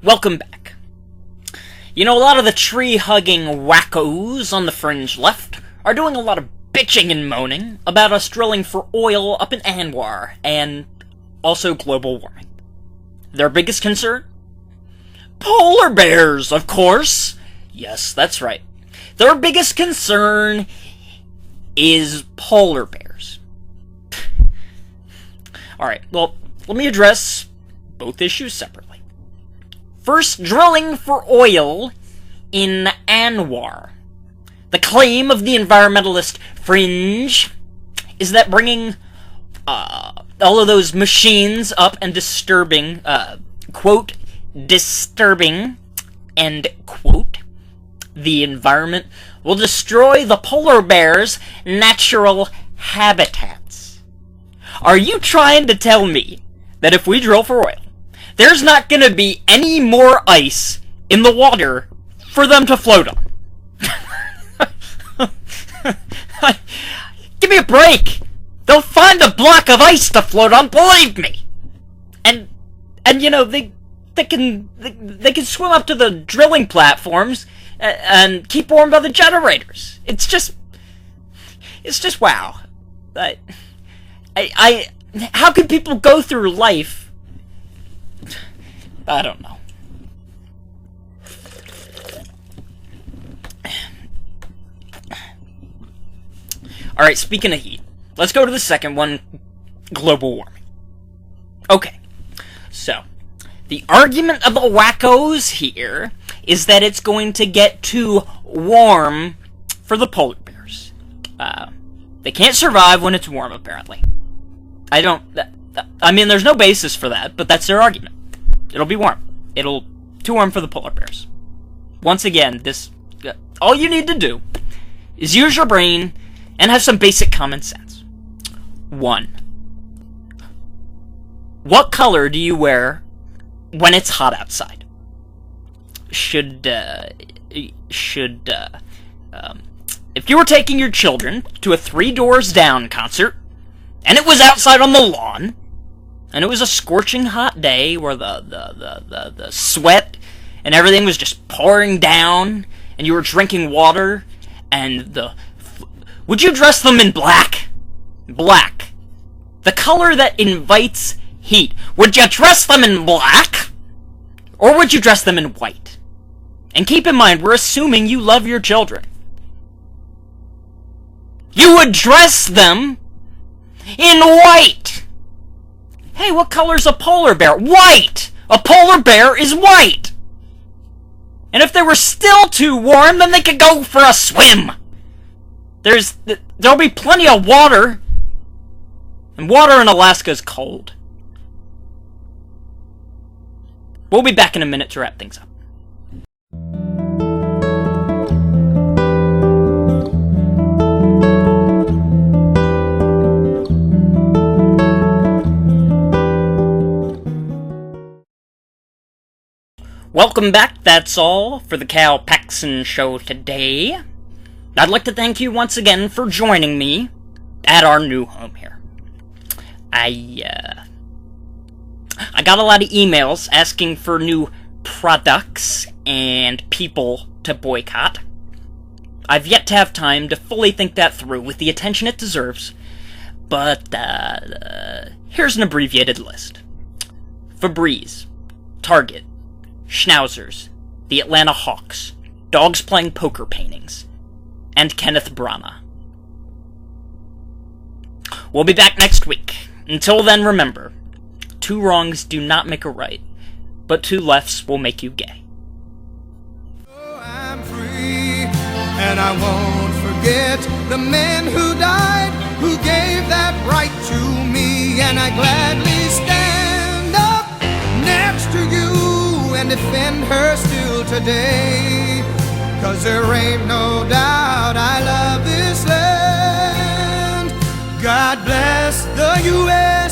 Welcome back. You know, a lot of the tree-hugging wackos on the fringe left are doing a lot of bitching and moaning about us drilling for oil up in Anwar, and also global warming. Their biggest concern? Polar bears, of course! Yes, that's right. Their biggest concern is polar bears. Alright, well, let me address both issues separately. First, drilling for oil in Anwar. The claim of the environmentalist fringe is that bringing all of those machines up and disturbing, quote, disturbing, end quote, the environment will destroy the polar bear's natural habitats. Are you trying to tell me that if we drill for oil, there's not going to be any more ice in the water for them to float on? Give me a break! They'll find a block of ice to float on, believe me! And you know, they can swim up to the drilling platforms and keep warm by the generators. It's just wow. How can people go through life? I don't know. Alright, speaking of heat, let's go to the second one, global warming. Okay, so, the argument of the wackos here is that it's going to get too warm for the polar bears. They can't survive when it's warm, apparently. I mean, there's no basis for that, but that's their argument. It'll be warm. Too warm for the polar bears. Once again, all you need to do is use your brain and have some basic common sense. 1. What color do you wear when it's hot outside? If you were taking your children to a Three Doors Down concert, and it was outside on the lawn, and it was a scorching hot day where the sweat and everything was just pouring down, and you were drinking water, and would you dress them in black? Black. The color that invites heat. Would you dress them in black? Or would you dress them in white? And keep in mind, we're assuming you love your children. You would dress them in white! Hey, what color's a polar bear? White! A polar bear is white! And if they were still too warm, then they could go for a swim! There'll be plenty of water. And water in Alaska is cold. We'll be back in a minute to wrap things up. Welcome back, that's all for the Cal Paxson Show today. I'd like to thank you once again for joining me at our new home here. I got a lot of emails asking for new products and people to boycott. I've yet to have time to fully think that through with the attention it deserves, but here's an abbreviated list. Febreze, Target, Schnauzers, the Atlanta Hawks, Dogs Playing Poker Paintings, and Kenneth Branagh. We'll be back next week. Until then, remember, 2 wrongs do not make a right, but 2 lefts will make you gay. Oh, I'm free, and I won't forget the men who died, who gave that right to me, and I gladly stand up next to you and defend her still today. 'Cause there ain't no doubt I love this land. God bless the U.S.